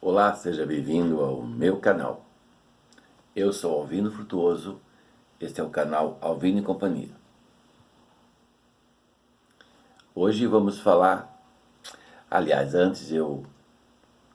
Olá, seja bem-vindo ao meu canal. Eu sou Alvino Frutuoso, este é o canal Alvino e Companhia. Hoje vamos falar, aliás,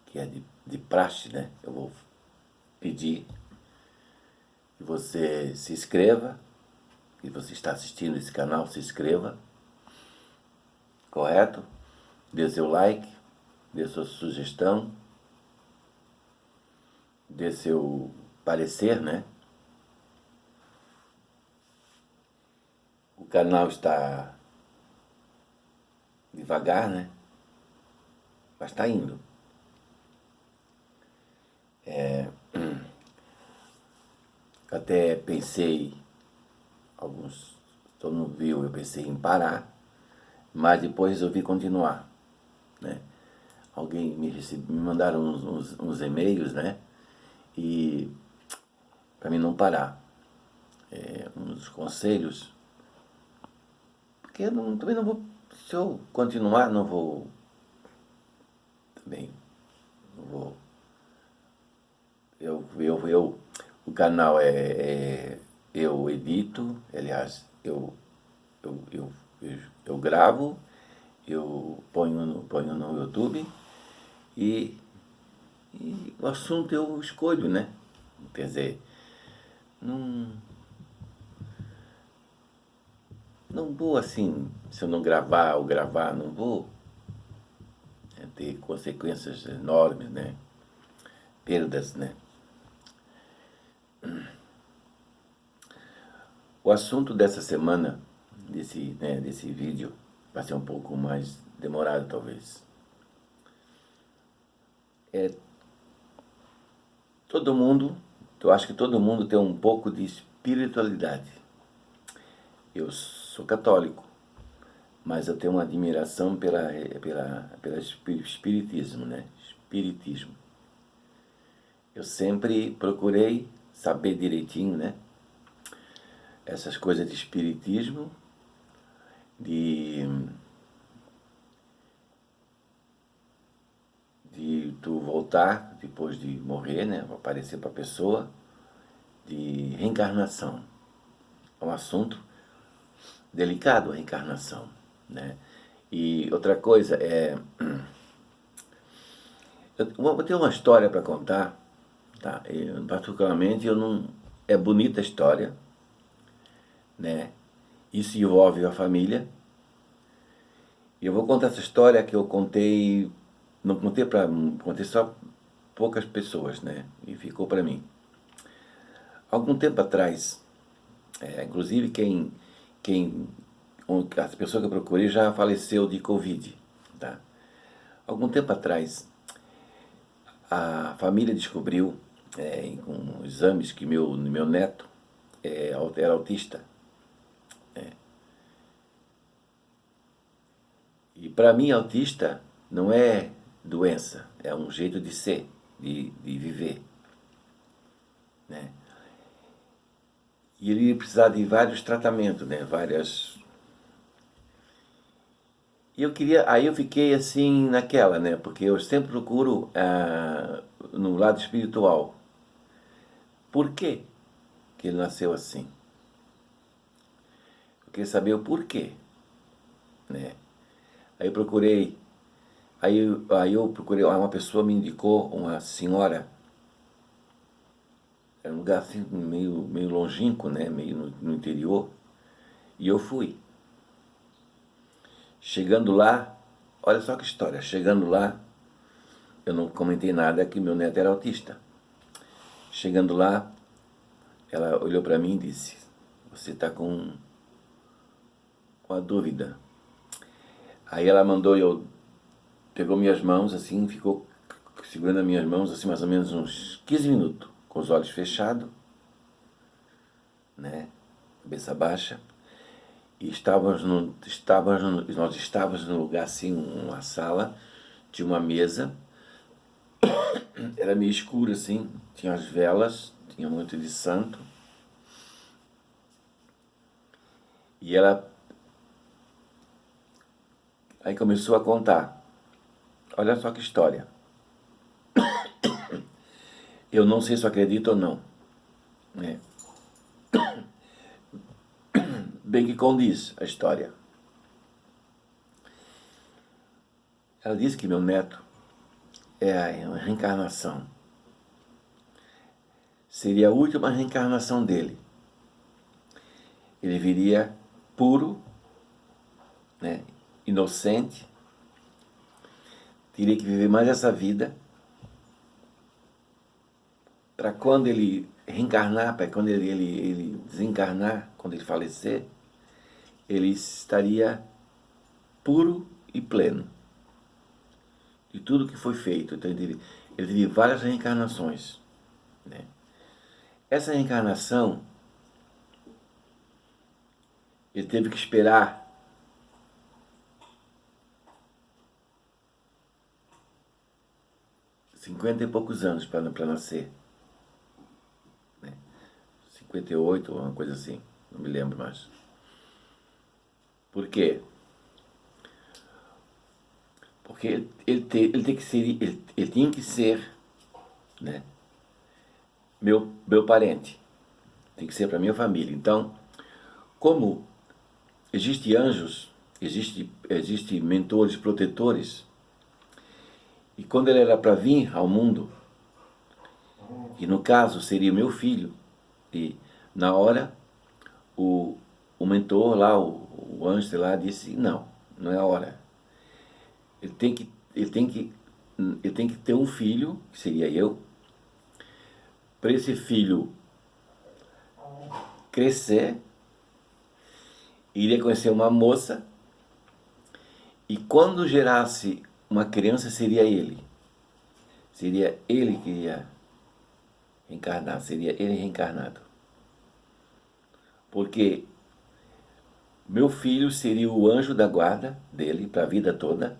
que é de praxe, né? Eu vou pedir que você se inscreva, que você está assistindo esse canal, se inscreva, correto? Dê seu like, dê sua sugestão, dê seu parecer, né? O canal está devagar, né? Mas está indo. Até pensei, todo mundo viu, eu pensei em parar, mas depois resolvi continuar, né? Me mandaram uns e-mails, né? E para mim não parar, uns conselhos, porque também não vou, se eu continuar, não vou, também, não vou, o canal eu edito, aliás, eu gravo, eu ponho no YouTube e o assunto eu escolho, né? Quer dizer, não, não vou assim, se eu não gravar ou gravar, não vou ter consequências enormes, né? Perdas, né? O assunto dessa semana, desse vídeo, vai ser um pouco mais demorado talvez. É todo mundo, eu acho que todo mundo tem um pouco de espiritualidade. Eu sou católico, mas eu tenho uma admiração pela espiritismo, né? Espiritismo. Eu sempre procurei saber direitinho, né? Essas coisas de espiritismo, de tu voltar depois de morrer, né? Aparecer para a pessoa, de reencarnação. É um assunto delicado, a reencarnação, né? E outra coisa eu vou ter uma história para contar, tá? Particularmente eu não é bonita a história, né? Isso envolve a família. E eu vou contar essa história que eu contei, não contei para, contei só poucas pessoas, né? E ficou para mim. Algum tempo atrás, inclusive as pessoas que eu procurei já faleceu de Covid, tá? Algum tempo atrás, a família descobriu, com exames, que meu neto era autista. E para mim, autista não é doença, é um jeito de ser, de viver, né? E ele ia precisar de vários tratamentos, né? Aí eu fiquei assim naquela, né? Porque eu sempre procuro no lado espiritual. Por quê que ele nasceu assim? Eu queria saber o porquê, né? Aí eu procurei, uma pessoa me indicou uma senhora, era um lugar assim meio longínquo, né? Meio no interior, e eu fui. Chegando lá, olha só que história, chegando lá, eu não comentei nada que meu neto era autista. Chegando lá, ela olhou para mim e disse: "Você está com a dúvida." Aí ela pegou minhas mãos assim, ficou segurando as minhas mãos assim mais ou menos uns 15 minutos, com os olhos fechados, né? Cabeça baixa. E nós estávamos num lugar assim, uma sala, tinha uma mesa, era meio escuro assim, tinha as velas, tinha muito de santo. E ela aí começou a contar. Olha só que história. eu não sei se eu acredito ou não, né? Bem que condiz a história. Ela diz que meu neto é a reencarnação. Seria a última reencarnação dele. Ele viria puro, né, inocente, teria que viver mais essa vida, para quando ele reencarnar, para quando ele desencarnar, quando ele falecer, ele estaria puro e pleno de tudo que foi feito. Então ele teve várias reencarnações, né? Essa reencarnação, ele teve que esperar 50 e poucos anos para nascer, né? 58 ou uma coisa assim, não me lembro mais. Por quê? Porque ele tinha que ser, né, meu parente, tem que ser para minha família. Então, como existem anjos, existe mentores, protetores, e quando ele era para vir ao mundo, e no caso seria meu filho, e na hora o mentor lá, o anjo lá, disse: não, não é a hora. Ele tem que ter um filho, que seria eu, para esse filho crescer, iria conhecer uma moça, e quando gerasse uma criança seria ele. Seria ele que ia reencarnar, seria ele reencarnado. Porque meu filho seria o anjo da guarda dele para a vida toda.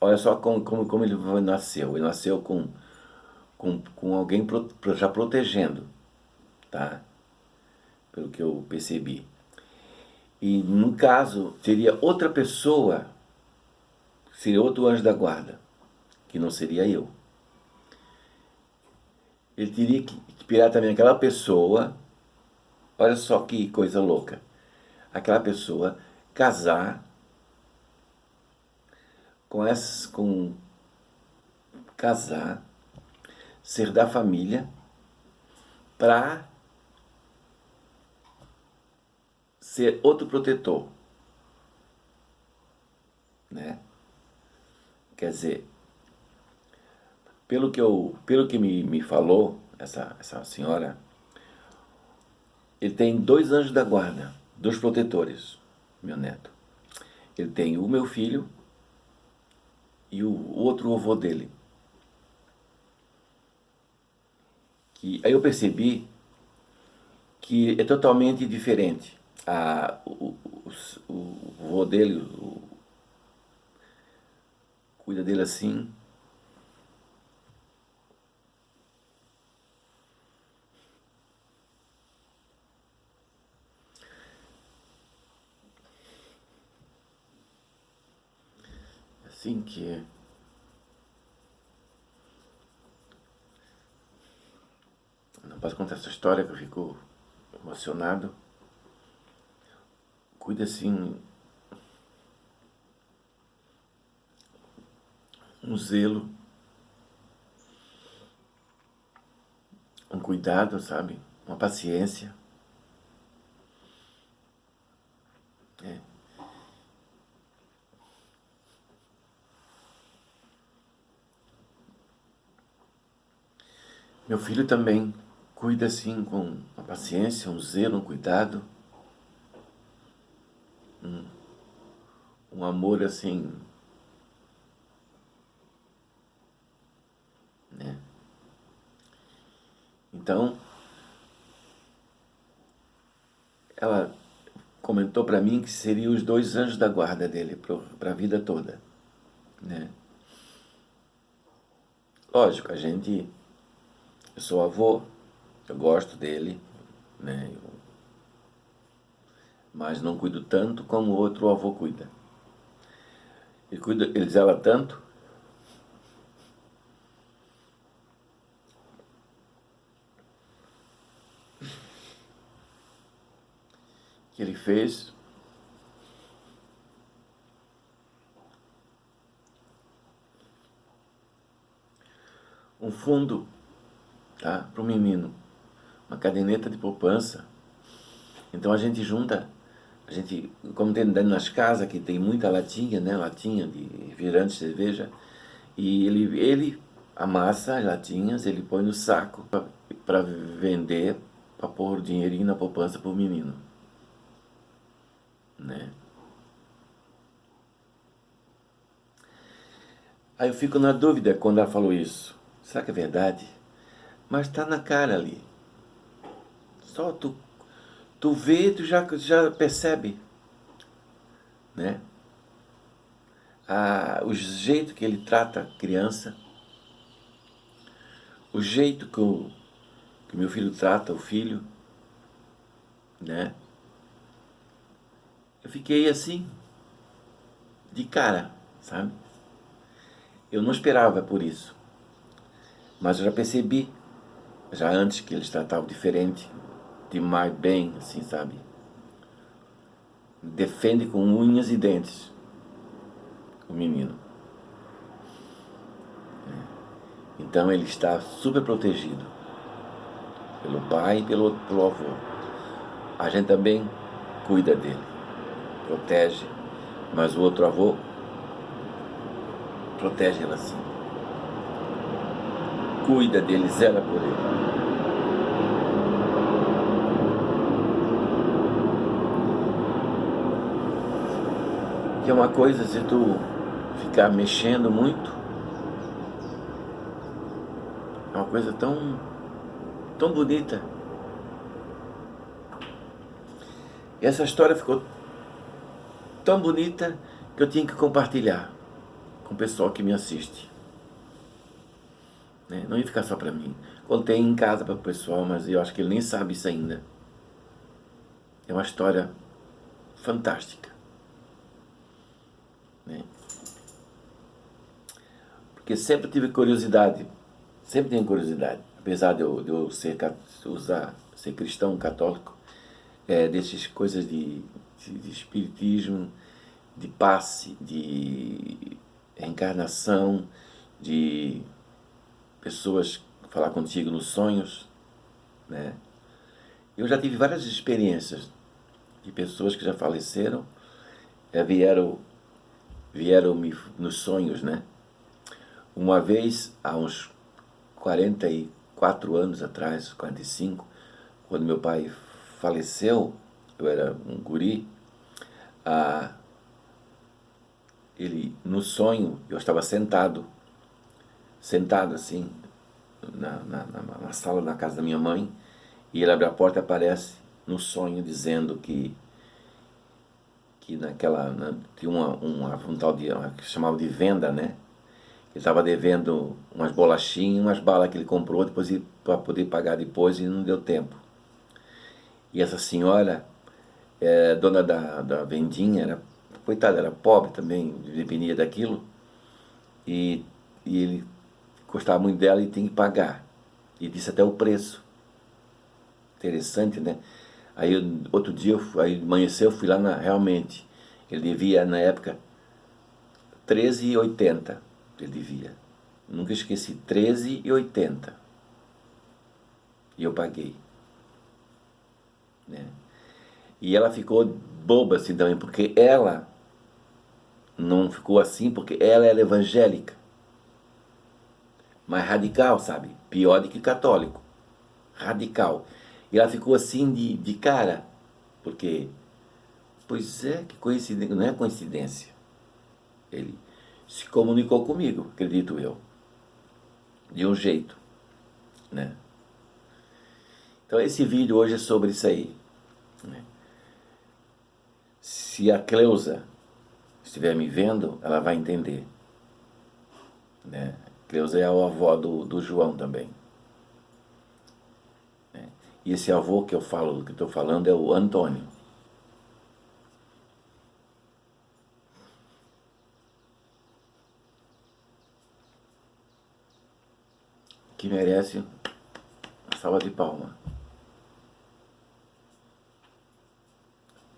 Olha só como ele nasceu. Ele nasceu com alguém já protegendo, tá? Pelo que eu percebi. E no caso, seria outra pessoa, seria outro anjo da guarda, que não seria eu. Ele teria que esperar também aquela pessoa, olha só que coisa louca, aquela pessoa casar casar, ser da família, para ser outro protetor, né? Quer dizer, pelo que me falou essa senhora, ele tem 2 anjos da guarda, 2 protetores, meu neto. Ele tem o meu filho e o outro avô dele. Aí eu percebi que é totalmente diferente. O avô dele cuida dele assim. Assim que não posso contar essa história que eu fico emocionado. Cuida assim, um zelo, um cuidado, sabe? Uma paciência. É. Meu filho também cuida assim com uma paciência, um zelo, um cuidado, um amor assim, né? Então, ela comentou para mim que seriam os 2 anjos da guarda dele para a vida toda, né? Lógico, eu sou avô, eu gosto dele, né? Mas não cuido tanto como o outro avô cuida. Ele zela tanto que ele fez um fundo, tá, para o menino, uma caderneta de poupança. Então a gente junta, como tem nas casas que tem muita latinha, né, latinha de refrigerante, cerveja, e ele amassa as latinhas, ele põe no saco para vender, para pôr o dinheirinho na poupança para o menino, né? Aí eu fico na dúvida quando ela falou isso. Será que é verdade? Mas está na cara ali. Só tu vê, tu já percebe, né? O jeito que ele trata a criança, o jeito que meu filho trata o filho, né? Eu fiquei assim, de cara, sabe? Eu não esperava por isso, mas eu já percebi, já antes que eles tratavam diferente, demais bem, assim, sabe? Defende com unhas e dentes o menino. Então ele está super protegido pelo pai e pelo avô. A gente também cuida dele, protege, mas o outro avô protege ele assim. Cuida dele, zela por ele. Que é uma coisa, se tu ficar mexendo muito, é uma coisa tão bonita. E essa história ficou tão bonita que eu tinha que compartilhar com o pessoal que me assiste, né? Não ia ficar só para mim. Contei em casa para o pessoal, mas eu acho que ele nem sabe isso ainda. É uma história fantástica, né? Porque sempre tive curiosidade, sempre tenho curiosidade, apesar de eu ser cristão, católico, dessas coisas de espiritismo, de passe, de reencarnação, de pessoas falar contigo nos sonhos, né? Eu já tive várias experiências de pessoas que já faleceram, vieram nos sonhos, né? Uma vez, há uns 44 anos atrás, 45, quando meu pai faleceu, eu era um guri, no sonho, eu estava sentado assim, na sala da casa da minha mãe, e ele abre a porta e aparece no sonho dizendo que tinha um tal de, que chamava de venda, né? Ele estava devendo umas bolachinhas, umas balas que ele comprou depois para poder pagar depois e não deu tempo. E essa senhora, dona da vendinha, coitada, era pobre também, dependia daquilo, e, e ele gostava muito dela e tinha que pagar. E disse até o preço. Interessante, né? Aí outro dia, aí amanheceu, eu fui lá realmente. Ele devia, na época, 13,80. Ele devia. Nunca esqueci, 13,80. E eu paguei, né? E ela ficou boba assim também, porque ela não ficou assim, porque ela era evangélica. Mas radical, sabe? Pior do que católico. Radical. E ela ficou assim de cara, porque, pois é, que coincidência, não é coincidência. Ele se comunicou comigo, acredito eu, de um jeito, né? Então esse vídeo hoje é sobre isso aí, né? Se a Cleusa estiver me vendo, ela vai entender, né? Cleusa é a avó do João também, né? E esse avô que estou falando é o Antônio. Que merece uma salva de palma.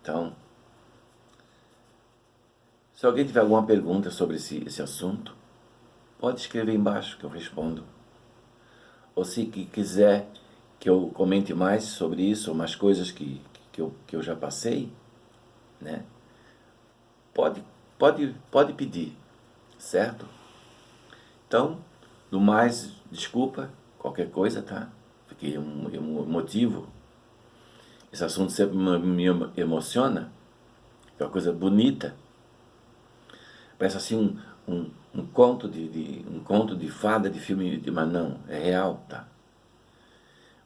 Então, se alguém tiver alguma pergunta sobre esse assunto, pode escrever embaixo que eu respondo. Ou se quiser que eu comente mais sobre isso, ou mais coisas que eu já passei, né? Pode pedir, certo? Então, no mais, desculpa qualquer coisa, tá? Fiquei emotivo. Esse assunto sempre me emociona. É uma coisa bonita. Parece assim um conto de fada de filme, mas não, é real, tá?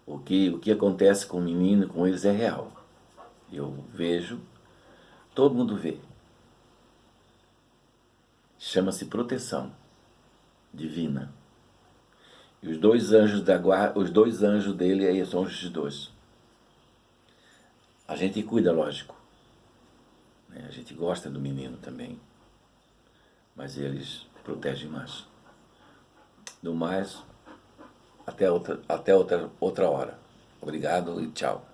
O que acontece com o menino, com eles, é real. Eu vejo, todo mundo vê. Chama-se proteção divina. E os dois anjos da guarda, os dois anjos dele aí são os dois. A gente cuida, lógico, né? A gente gosta do menino também, mas eles protegem mais. Do mais, até outra hora. Obrigado e tchau.